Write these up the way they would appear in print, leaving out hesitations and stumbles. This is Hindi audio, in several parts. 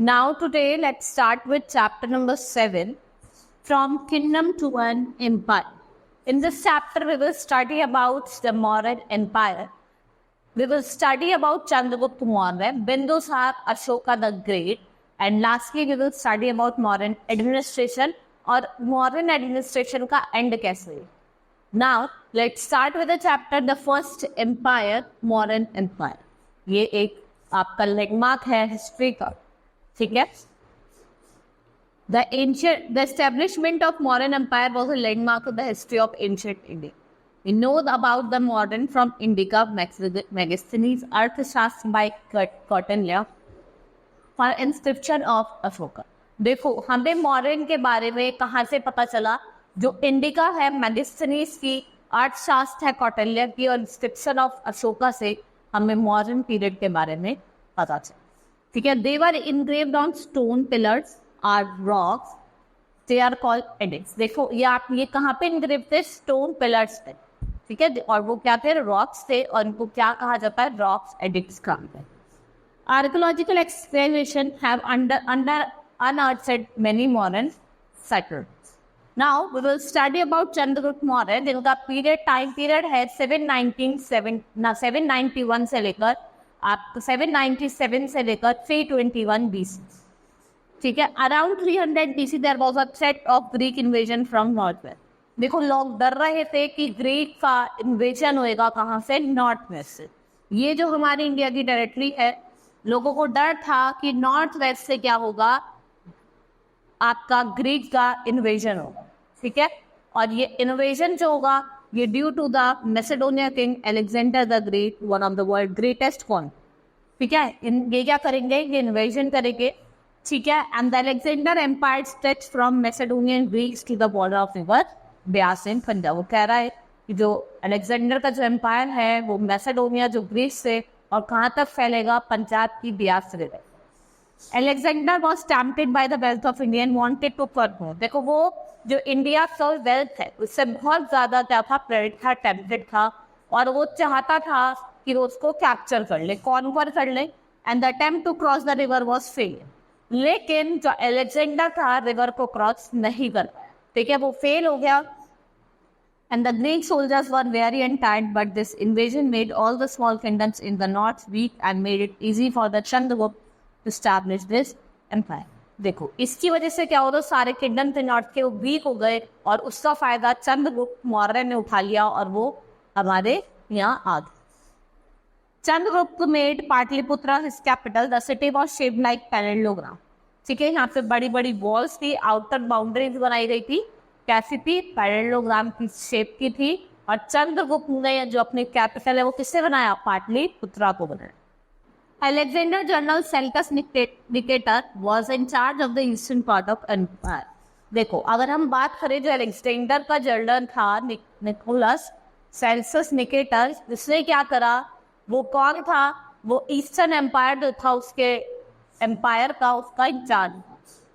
Now today let's start with chapter number 7, From Kingdom to an Empire. In this chapter we will study about the Mauryan Empire. We will study about Chandragupta Maurya, Bindusar, Ashoka the Great, and lastly we will study about Mauryan administration और Mauryan administration का end कैसे है. Now let's start with the chapter the first empire, Mauryan Empire. ये एक आपका लैंडमार्क है हिस्ट्री का, ठीक है. The establishment of Mauryan Empire was a landmark of the history of ancient India. We know about the Mauryan from Indica, Megasthenes, Arthashastra by Kautilya for inscription of Ashoka. देखो हमें मौर्यन के बारे में कहाँ से पता चला, जो इंडिका है मेगास्थनीज की, अर्थशास्त्र है कौटिल्य की और इंस्क्रिप्शन ऑफ अशोका से हमें मौर्यन पीरियड के बारे में पता चला, ठीक है. They were engraved on stone pillars or rocks, they are called edicts. देखो ये कहाँ पे इनग्रेव थे, स्टोन पिलर्स पे, ठीक है, और वो क्या थे, रॉक्स थे, और उनको क्या कहा जाता है, रॉक्स एडिक्ट्स कहा जाता है. Archaeological explanation have unearthed many Mauryan settlements. Now we will study about Chandragupta Maurya. जिनका टाइम पीरियड है 791 से लेकर आप 797 से लेकर 321 BC, ठीक है. Around 300 BC there was a threat of Greek invasion from north west. देखो लोग डर रहे थे कि ग्रीक का इन्वेजन होएगा कहाँ से, नॉर्थ वेस्ट से. ये जो हमारी इंडिया की टेरिटरी है, लोगों को डर था कि नॉर्थ वेस्ट से क्या होगा, आपका ग्रीक का इन्वेजन होगा, ठीक है. और ये इन्वेजन जो होगा ये due to the Macedonia king Alexander the Great, one of the world greatest कौन, ठीक है. ये क्या करेंगे, ये इन्वेजन करेंगे, ठीक है. And the Alexander empire stretch from Macedonian Greeks to the border of river Beas in Punjab. वो कह रहा है कि जो अलेक्जेंडर का जो एम्पायर है वो मैसेडोनिया जो ग्रीस से और कहाँ तक फैलेगा, पंजाब की Beas river. Alexander was tempted by the wealth of India and wanted to conquer. देखो वो जो इंडिया का वेल्थ है उससे बहुत ज्यादा क्या था, प्रेरित था, टेम्पटेड था, और वो चाहता था कि वो उसको कैप्चर कर ले, कॉन्कर कर ले. And the attempt to cross the river was fail. लेकिन जो अलेक्जेंडर था रिवर को क्रॉस नहीं कर पाया, ठीक है, वो फेल हो गया. And the Greek soldiers were very tired, but this invasion made all the small kingdoms in the north weak and made it easy for the Chandragupta to establish this empire. देखो इसकी वजह से क्या होता, सारे किंगडम थे नॉर्थ के वो वीक हो गए और उसका फायदा चंद्रगुप्त मौर्य ने उठा लिया और वो हमारे यहाँ आ गए. Chandragupta made Pataliputra his capital. The city was shaped like parallelogram, ठीक है. यहाँ पे बड़ी बड़ी वॉल्स थी, आउटर बाउंड्रीज बनाई गई थी, कैसी थी, पैरेललोग्राम की शेप की थी. और चंद्रगुप्त ने जो अपनी कैपिटल है वो किससे बनाया, पाटलिपुत्रा को बनाया. Alexander General Seleucus Nicator was in charge of the eastern part of empire. देखो अगर हम बात करें जो अलेक्जेंडर का जनरल था निकोलस सेल्सस निकेटर, उसने क्या करा, वो कौन था, वो ईस्टर्न एम्पायर जो था उसके एम्पायर का उसका इंचार्ज.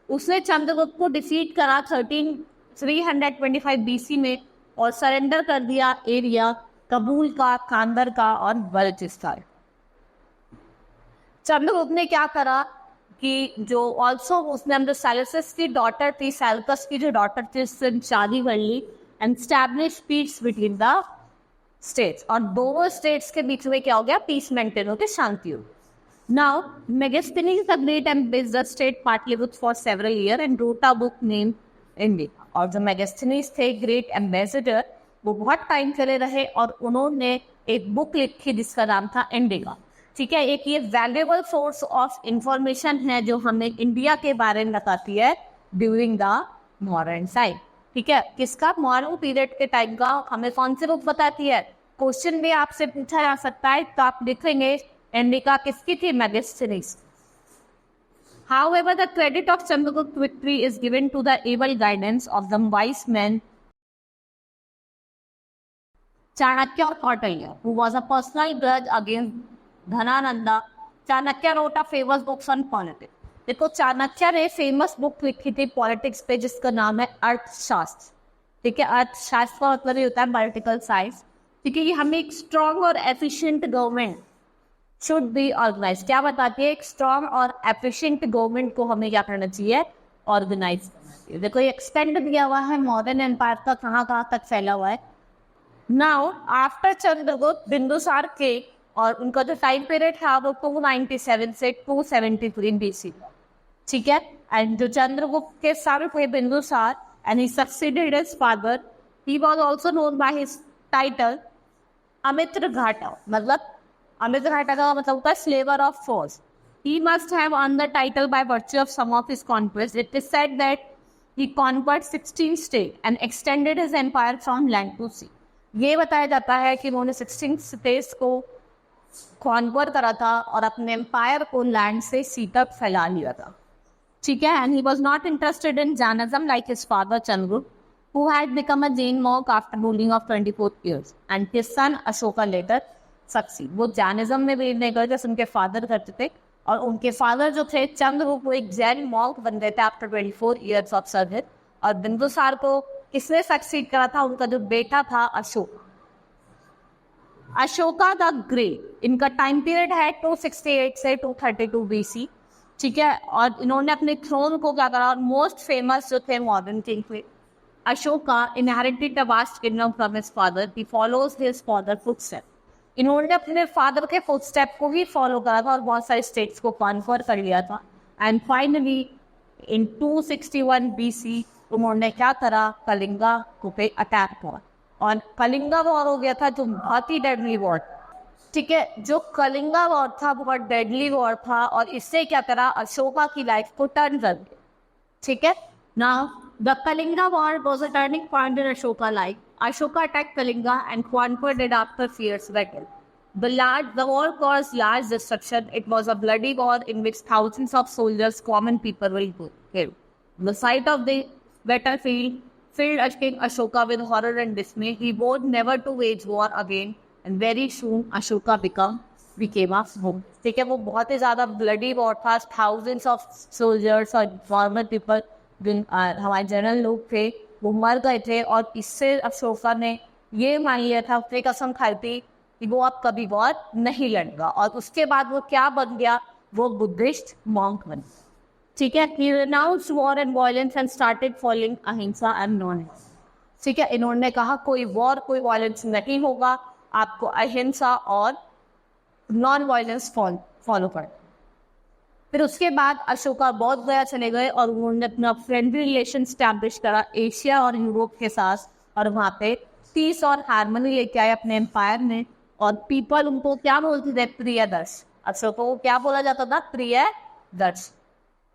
उसने चंद्रगुप्त को डिफीट करा 325 BC में और सरेंडर कर दिया एरिया कबूल का, कांदर का और बलूचिस्तान. चंद्रगुप्त ने क्या करा कि जो ऑल्सो उसने जो सेल्यूकस की डॉटर थी, सेल्यूकस की जो डॉटर थी उससे शादी कर ली and establish peace between the states. और दोनों स्टेट्स के बीच में क्या हो गया, पीस मेंटेन हो गया, शांति हो. Now Megasthenes the great एम्बेस्ड the state Pataliputra for several year and wrote a book name India. और जो मेगास्थनीज थे ग्रेट एम्बेसडर, वो बहुत टाइम के लिए रहे और उन्होंने एक बुक लिखी जिसका नाम था इंडिका, ठीक है. एक ये वैल्यूएबल सोर्स ऑफ इंफॉर्मेशन है जो हमें इंडिया के बारे में बताती है ड्यूरिंग द मॉडर्न टाइम, ठीक है. किसका, मॉडर्न पीरियड के टाइम का हमें कौन सी बुक बताती है, क्वेश्चन भी आपसे पूछा जा सकता है. तो आप लिखेंगे इंडिका किसकी थी, Megasthenes. However, the credit of Chandragupta's victory is given to the able guidance of the wise men Chanakya or Kautilya, who was a personal grudge against धनानंदा. Chanakya wrote a famous books on politics. देखो चाणक्य ने फेमस बुक लिखी थी पॉलिटिक्स पे जिसका नाम है अर्थशास्त्र, ठीक है. अर्थशास्त्र का मतलब ये होता है पॉलिटिकल साइंस, ठीक है. ये हमें एक स्ट्रॉन्ग और efficient government should be organise. क्या बताती है? एक स्ट्रॉन्ग और एफिशिएंट गवर्नमेंट को हमें क्या करना चाहिए? ऑर्गेनाइज करना चाहिए। देखो ये एक्सटेंड दिया हुआ है मॉडर्न एम्पायर का कहाँ कहाँ तक फैला हुआ है। नाउ आफ्टर चंद्रगुप्त बिंदुसार के, और उनका जो टाइम पीरियड था वो 297 से 273 BC, ठीक है। एंड जो चंद्रगुप्त के सन थे Bindusara, and he succeeded his father, he was also known by his title Amitraghata. मतलब अमित्र घाटा का मतलब होता है slayer of force. He must have earned the title by virtue of some of his conquests. It is said that he conquered 16 states and extended his empire from land to sea. ये बताया जाता है कि उन्होंने 16 स्टेट्स को कॉन्क्वर करा था और अपने एम्पायर को लैंड से सी तक फैला लिया था, ठीक है। And he was not interested in Jainism like his father Chandragupta, who had become a Jain monk after ruling of 24 years, and his son Ashoka later succeed. वो जैनिज्म में बिलीव नहीं करते जैसे उनके फादर करते थे, और उनके फादर जो थे चंद्रगुप्त वो एक जैन मॉन्क बन गए थे आफ्टर 24 years ऑफ सर्विस। और बिंदुसार को किसने सक्सीड करा था? उनका जो बेटा था अशोक, अशोका द ग्रेट। इनका टाइम पीरियड है 268 से 232 BC, ठीक है। और इन्होंने अपने थ्रोन को क्या करा? मोस्ट फेमस जो थे मॉडर्न किंग थे। Ashoka inherited the vast kingdom from his father, he follows his father footstep. इन्होंने अपने फादर के फुटस्टेप को ही फॉलो करा था और बहुत सारे स्टेट्स को कॉन्कर कर लिया था। एंड फाइनली इन 261 BC उन्होंने क्या करा? कलिंगा को पे अटैक हुआ, और कलिंगा वॉर हो गया था जो बहुत ही डेडली वॉर, ठीक है। जो कलिंगा वॉर था बहुत डेडली वॉर था, और इससे क्या करा? अशोका की लाइफ को टर्न कर दिया, ठीक है। Now the Kalinga war was a turning point in Ashoka life. Ashoka attacked Kalinga and conquered it after fierce battle. The war caused large destruction. It was a bloody war in which thousands of soldiers, common people, were killed. The sight of the battlefield filled King Ashoka with horror and dismay. He vowed never to wage war again, and very soon Ashoka became a home. ठीक है, वो बहुत ही ज़्यादा bloody war था. Thousands of soldiers और common people, हमारे जनरल लोग थे, वो मर गए थे। और इससे अशोका ने ये मान लिया था, अपनी कसम खाई थी कि वो अब कभी वॉर नहीं लड़ेगा। और उसके बाद वो क्या बन गया? वो बुद्धिस्ट मॉन्क बन गया, ठीक है। He renounced war and violence and started following अहिंसा and non-violence, ठीक है। इन्होंने कहा कोई वॉर कोई वायलेंस नहीं होगा, आपको अहिंसा और नॉन वायलेंस फॉलो कर। फिर उसके बाद अशोका बौद्ध गया चले गए और उन्होंने अपना फ्रेंडली रिलेशन स्टैब्लिश करा एशिया और यूरोप के साथ, और वहाँ पे पीस और हारमोनी लेके आए अपने एम्पायर में। और पीपल उनको क्या बोलते थे? प्रियदर्श। अशोका को क्या बोला जाता था? Priyadarsh.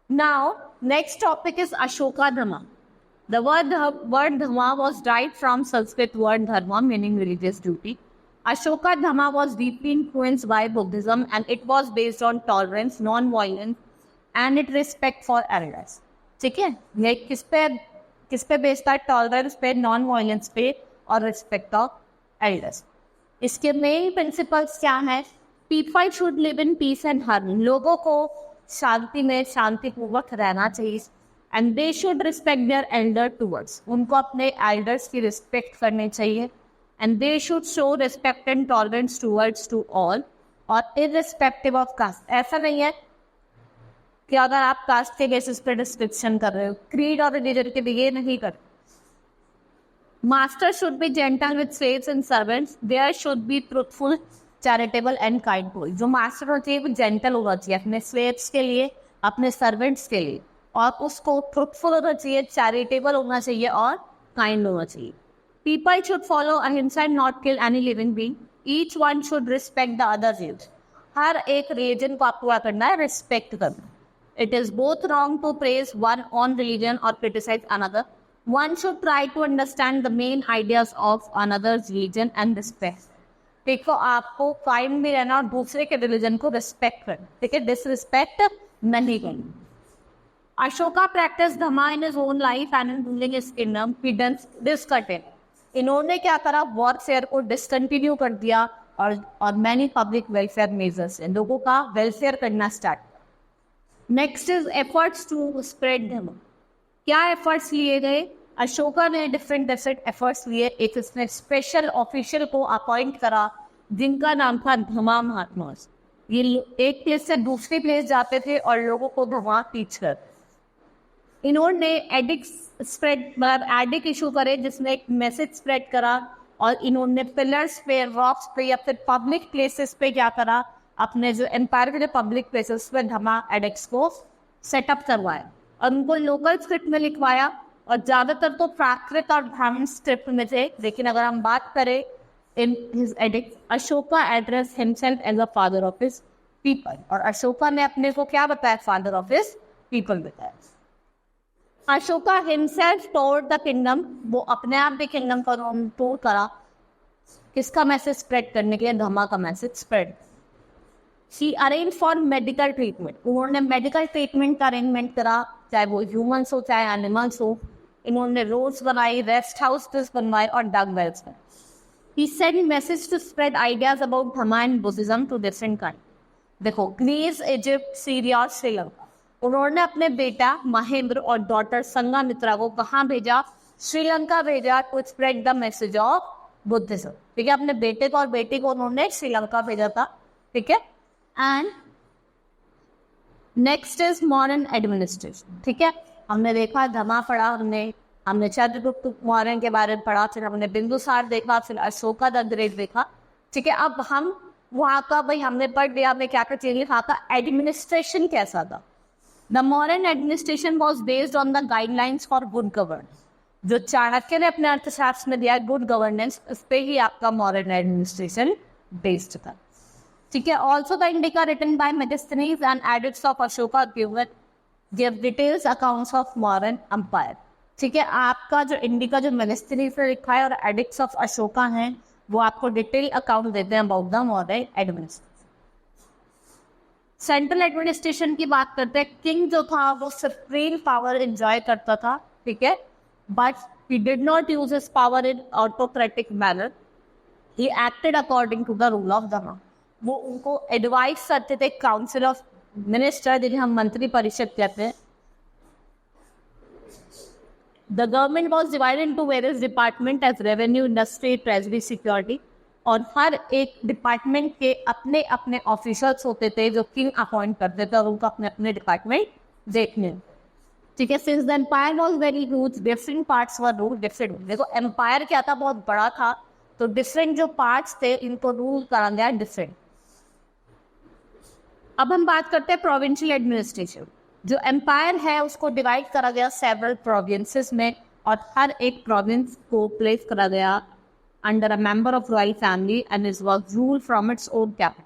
Now next topic is Ashoka dharma. The word dhamma was derived from Sanskrit word dharma, meaning religious duty. Ashoka Dhamma was deeply influenced by Buddhism, and it was based on tolerance, non-violence, and its respect for elders. ठीक है, ये किस पे बेस्ड था? टॉलरेंस पे, नॉन वायलेंस पे, और रिस्पेक्ट ऑफ एल्डर्स। इसके मेन प्रिंसिपल्स क्या हैं? People should live in peace and harmony. लोगों को शांति में शांतिपूर्वक रहना चाहिए। And they should respect their elder towards. उनको अपने एल्डर्स की रिस्पेक्ट करनी चाहिए। And they should show respect and tolerance towards to all, और इररिस्पेक्टिव ऑफ कास्ट। ऐसा नहीं है कि अगर आप कास्ट के बेसिस पे डिस्क्रिप्शन कर रहे हो, क्रीड और रिलीजन के लिए नहीं कर। Master should be gentle with slaves and servants. There should be truthful, charitable and kind. जो मास्टर होती है वो जेंटल होना चाहिए अपने स्लेव्स के लिए, अपने सर्वेंट्स के लिए, और उसको ट्रूथफुल होना चाहिए, चैरिटेबल होना चाहिए और काइंड होना चाहिए। People should follow ahimsa and not kill any living being. Each one should respect the other religion. हर एक रिलीजन को आपको क्या करना है? रिस्पेक्ट करना। It is both wrong to praise one on religion और criticise another. One should try to understand the main ideas of another's religion and respect. देखो, आपको काइंड भी रहना और दूसरे के रिलीजन को रिस्पेक्ट करना, ठीक है, डिसरिस्पेक्ट नहीं करना। Ashoka practiced Dhamma in his own life and in ruling his kingdom. He discontinued. इन्होंने क्या करा? वॉरफेयर को डिसकंटिन्यू कर दिया और मैनी पब्लिक वेलफेयर मेजर्स से लोगों का वेलफेयर करना start. Next is efforts to spread dharma. क्या एफर्ट्स लिए गए? अशोका ने डिफरेंट एफर्ट्स लिए। एक इसने स्पेशल ऑफिशियल को अपॉइंट करा जिनका नाम था धम्मा महात्मा। ये एक प्लेस से दूसरी प्लेस जाते थे और लोगों को वहाँ टीच कर। इन्होंने एडिक्ट स्प्रेड मतलब एडिक इशू करे जिसने एक मैसेज स्प्रेड करा, और इन्होंने पिलर्स पे, रॉक्स पे या फिर पब्लिक प्लेसेस पे क्या करा, अपने जो एम्पायर के पब्लिक प्लेसेस पे धमा एडिक्ट्स को सेटअप करवाया और उनको लोकल स्क्रिप्ट में लिखवाया, और ज़्यादातर तो प्राकृत और ब्राह्मण स्क्रिप्ट में थे। लेकिन अगर हम बात करें in his edict, Ashoka address himself as a father of his people, और अशोका ने अपने को क्या बताया, फादर ऑफ हिज पीपल बताया। अशोका हिमसेल्फ टोर्ड द किंगडम, वो अपने आप भी किंगडम का टूर करा, किसका मैसेज स्प्रेड करने के लिए, धमा का message spread. She arrange for medical treatment, उन्होंने मेडिकल ट्रीटमेंट का अरेंजमेंट करा, चाहे वो ह्यूमन्स हो चाहे एनिमल्स हो। इन्होंने रोड्स बनाई, रेस्ट हाउसेस बनवाए और डग वेल्स बनाए। He sent message to spread ideas about Dhamma and Buddhism to different countries. देखो, ग्रीस, इजिप्ट, सीरिया और श्रीलंका, उन्होंने अपने बेटा महेंद्र और डॉटर संघमित्रा को कहाँ भेजा, श्रीलंका भेजा, to spread the message of Buddhism. ठीक है, अपने बेटे को और बेटी को उन्होंने श्रीलंका भेजा था। ठीक है, and next is modern administration. ठीक है, हमने देखा धमा पढ़ा, हमने चंद्रगुप्त मौर्य के बारे में पढ़ा, फिर हमने बिंदुसार देखा, फिर अशोका द ग्रेट देखा। ठीक है, अब हम वहाँ का भाई हमने पढ़ लिया, हमें क्या क्या चाहिए, वहाँ का एडमिनिस्ट्रेशन कैसा था। The modern administration was based on the guidelines for good governance, जो चाणक्य ने अपने अर्थशास्त्र में दिया गुड गवर्नेंस, उस पर ही आपका मॉडर्न एडमिनिस्ट्रेशन बेस्ड था। ठीक है, also the Indica written by Megasthenes and edicts of Ashoka give details accounts of modern empire. ठीक है, आपका जो इंडिका जो मेगास्थनीज ने लिखा है और एडिक्ट्स ऑफ अशोका हैं, वो आपको डिटेल अकाउंट देते हैं about the modern administration. Central administration की बात करते हैं, किंग जो था वो सुप्रीम पावर एंजॉय करता था। ठीक है, but he did not use his power in autocratic manner, he acted according to the rule of the law. वो उनको एडवाइस करते थे, काउंसिल ऑफ मिनिस्टर जिन्हें हम मंत्री परिषद कहते हैं। The government was divided into various departments as revenue, industry, treasury, security, और हर एक डिपार्टमेंट के अपने अपने ऑफिसर्स होते थे जो किंग अपॉइंट करते थे और उनको अपने अपने डिपार्टमेंट देखने। ठीक है, since the empire was very huge, different parts were rule different. देखो, एम्पायर क्या था, बहुत बड़ा था, तो डिफरेंट जो पार्ट्स थे इनको रूल करा गया डिफरेंट। अब हम बात करते हैं प्रोविंशियल एडमिनिस्ट्रेशन। जो एम्पायर है उसको डिवाइड करा गया सेवरल प्रोविंसेस में, और हर एक प्रोविंस को प्लेस करा गया under a member of royal family and it was rule from its own capital.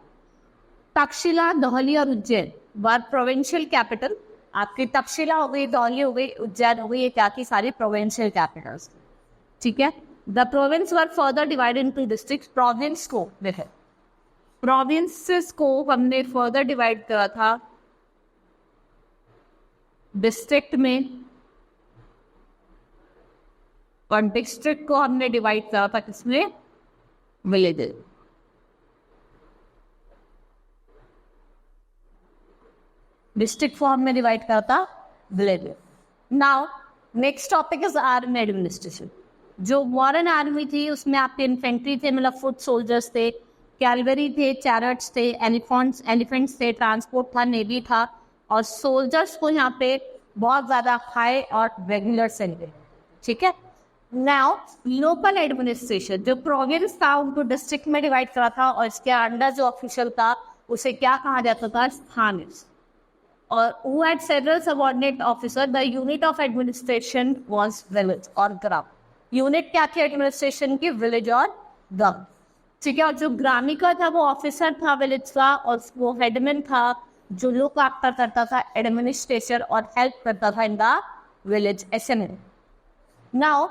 Taxila, दहली और उज्जैन वर प्रोविंशियल कैपिटल। आपकी तक्षशिला हो गई, दहली हो गई, उज्जैन हो गई, ये क्या की सारी प्रोविंशियल कैपिटल्स। ठीक है, the province were further divided into districts. Province को देखो, प्रोविंसेस को हमने फर्दर डिवाइड करा था डिस्ट्रिक्ट में, और डिस्ट्रिक्ट को हमने डिवाइड करा था किसमें, विलेजेस। डिस्ट्रिक्ट को हमने डिवाइड करा था villages. Now next topic is army administration. जो मॉडर्न आर्मी थी उसमें आपके इन्फेंट्री थे, मतलब फुट सोल्जर्स थे, कैलवरी थे, चैरेट्स थे, एलिफेंट्स थे, ट्रांसपोर्ट था, नेवी था, और सोल्जर्स को यहाँ पे बहुत ज़्यादा हाई और रेगुलर सैलरी। ठीक है, नाउ लोकल एडमिनिस्ट्रेशन, जो प्रोविंस था उनको डिस्ट्रिक्ट में डिवाइड करा था, और इसके अंडर जो ऑफिशियल था उसे क्या कहा जाता था, स्थानीय। और who had several subordinate officers, the unit of administration was village और ग्राम। यूनिट क्या थी एडमिनिस्ट्रेशन की, विलेज और ग्राम। ठीक है, और जो ग्रामिका था वो ऑफिसर था विलेज का, और वो हेडमैन था जो लुक आफ्टर करता था एडमिनिस्ट्रेशन और हेल्प करता था in the village assembly. Now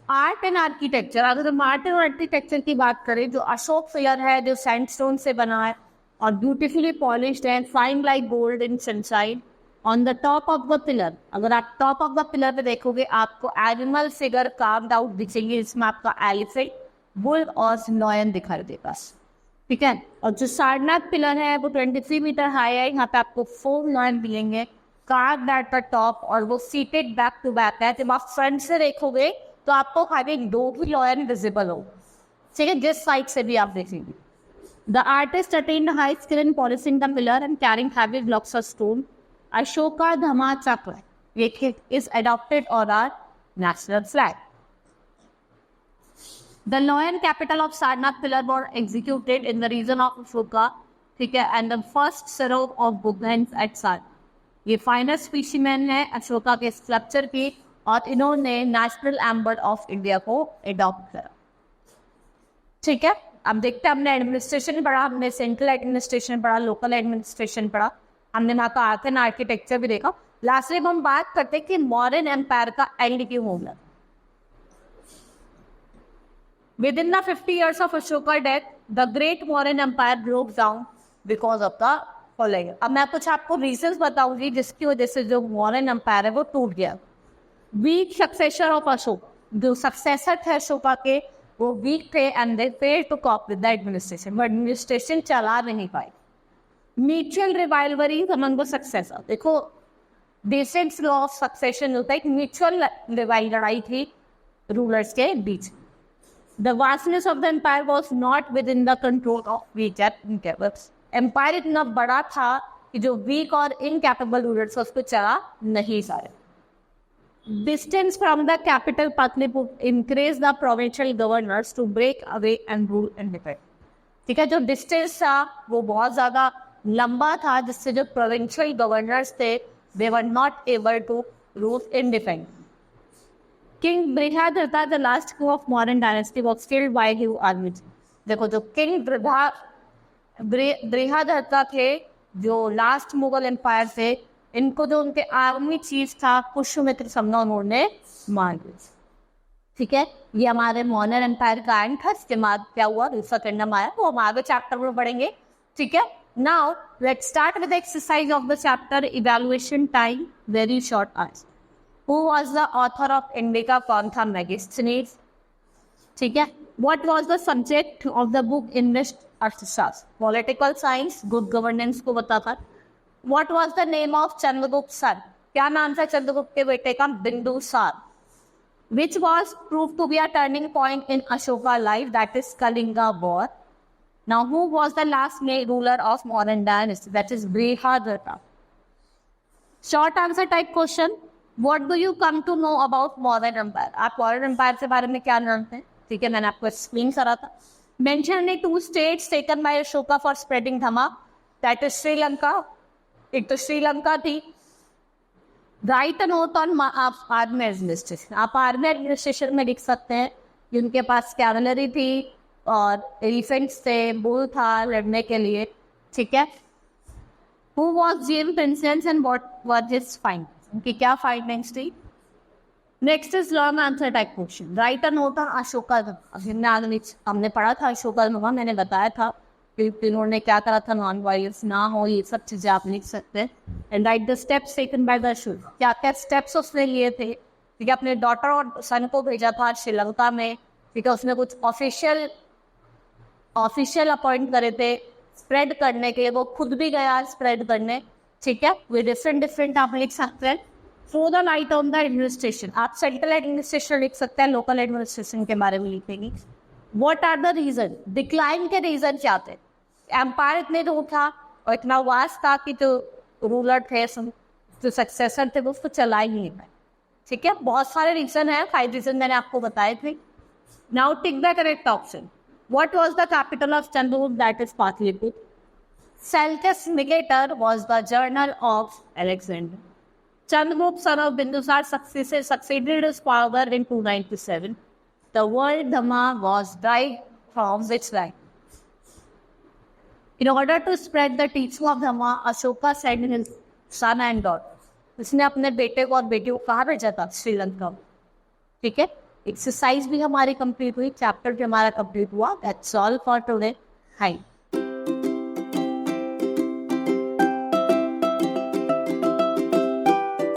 art and architecture. अगर हम आर्ट एंड आर्किटेक्चर की बात करें, जो अशोक पिलर है जो सैंडस्टोन से बना है और beautifully polished and fine like gold in sunshine on the top of the pillar. अगर आप टॉप ऑफ द पिलर पे देखोगे आपको एनिमल फिगर कार्व्ड आउट दिखेंगे, इसमें आपका एलिफेंट, बुल और लायन दिखाई देगा। ठीक है, और जो सारनाथ पिलर है वो 23 मीटर हाई है, यहाँ पे आपको 4 लायन मिलेंगे कार्व्ड एट द टॉप, और वो सीटेड बैक टू बैक है। जब आप फ्रंट से देखोगे तो आपको खाली 2 ही लायन विजिबल हो। ठीक है, जिस साइड से भी आप देखेंगे। The artist attained high skill in polishing the pillar and carrying heavy blocks of stone. Ashoka Dhamma Chakra is adopted on our national flag. The lion capital of Sarnath pillar was executed in the region of Ashoka, ठीक है, and the first syrup of Buddhans at Sarnath. ये फाइनेस्ट स्पीशीमैन है अशोका के स्ट्रक्चर की और इन्होंने नेशनल एम्बल ऑफ इंडिया को अडॉप्ट करा. ठीक है, अब देखते हैं. हमने एडमिनिस्ट्रेशन पढ़ा, हमने सेंट्रल एडमिनिस्ट्रेशन पढ़ा, लोकल एडमिनिस्ट्रेशन पढ़ा, हमने वहाँ का आर्ट एंड आर्किटेक्चर भी देखा. लास्टली हम बात करते हैं कि मॉडर्न एम्पायर का एंड क्यों हो गया. Within the 50 years of Ashoka death, the great Mauryan empire broke down because of the following. अब मैं कुछ आपको रीजंस बताऊंगी जिसकी वजह से जो मॉडर्न एम्पायर है वो टूट गया. वीक सक्सेसर ऑफ अशोक, जो सक्सेसर थे अशोका के वो वीक थे and they failed to cope with the administration. वो एडमिनिस्ट्रेशन चला नहीं पाई. Mutual rivalry among the successor. देखो डिसेंट लॉ ऑफ सक्सेशन होता है कि म्यूचुअल लड़ाई थी रूलर्स के बीच. The vastness of the empire was not within the control of weak and incapable. Empire इतना बड़ा था कि जो weak और incapable rulers उसको चला नहीं सारे. Distance from the capital Patliputra encouraged the provincial governors to break away and rule independently. ठीक है, जो distance था वो बहुत ज़्यादा लंबा था जिससे जो provincial governors थे they were not able to rule independently. King Brihadratha, the last king of Mauryan dynasty, was killed by his army. देखो जो किंग बृहदरथा थे जो लास्ट मुगल एम्पायर थे, इनको जो उनके आर्मी चीफ था पुष्यमित्र समना उन्होंने मार दिया. ठीक है, ये हमारे मॉडर्न एम्पायर का एंड था. इसके बाद क्या हुआ, दूसरा किंगडम आया, वो हम आगे चैप्टर में पढ़ेंगे. ठीक है, now let's start with exercise of the chapter. Evaluation time very short answer. Who was the author of Indica? कौन था Megasthenes? ठीक है. What was the subject of the book Invest अर्थशास्त्र? Political science, good governance को बताता. What was the name of Chandragupta son? क्या नाम था चंद्रगुप्त के बेटे का? Bindusara. Which was proved to be a turning point in Ashoka life, that is Kalinga war. Now who was the last ruler of Mauryan dynasty? That is Brihadratha. Short answer type question. What do you come to know about Mauryan empire? आप Mauryan empire से बारे में क्या जानते हैं? ठीक है, मैंने आपको एक्सप्लेन करा था. Mention the 2 states taken by Ashoka for spreading Dhamma. That is Sri Lanka. एक तो श्रीलंका थी. Write a note on army administration. आप आर्मी एडमिनिस्ट्रेशन में लिख सकते हैं कि उनके पास कैवलरी थी और एलिफेंट्स थे, बुल था लड़ने के लिए. ठीक है. Who was James Prince and what was his findings? उनकी क्या फाइंडिंग्स थी? Next is long answer type question. Right a note on Ashoka. हमने पढ़ा था अशोका, मैंने बताया था कि इन्होंने क्या करा था, नॉन वायलेंस ना हो, ये सब चीजें आप लिख सकते हैं. And right the steps taken by the Ashok. क्या क्या स्टेप्स उसने लिए थे. ठीक है, अपने डॉटर और सन को भेजा था श्रीलंका में. ठीक है, उसने कुछ ऑफिशियल अपॉइंट करे थे स्प्रेड करने के लिए, वो खुद भी गया स्प्रेड करने. ठीक है, वे डिफरेंट आप लिख सकते हैं. Throw the light on the administration. आप सेंट्रल एडमिनिस्ट्रेशन लिख सकते हैं, लोकल एडमिनिस्ट्रेशन के बारे में लिखेंगे. What are the reason? Decline के रीजन क्या थे? एम्पायर इतने दो था और इतना वास्ट था कि जो रूलर थे, जो सक्सेसर थे, वो उसको चला ही नहीं पाए. ठीक है, बहुत सारे रीजन है, 5 रीजन मैंने आपको बताए थे. Now tick the correct option. What was the capital of Chandragupta? That is Pataliputra. Seleucus Nicator was the journal of Alexander. Chandragupta, son of Bindusar, succeeded his father in 297. The word Dhamma was derived from which line? In order to spread the teaching of Dhamma, Ashoka sent his son and daughter. उसने अपने बेटे को और बेटी को कहाँ भेजा था? श्रीलंका. ठीक है, एक्सरसाइज भी हमारी कंप्लीट हुई, चैप्टर भी हमारा कंप्लीट हुआ. That's all for today. Hi.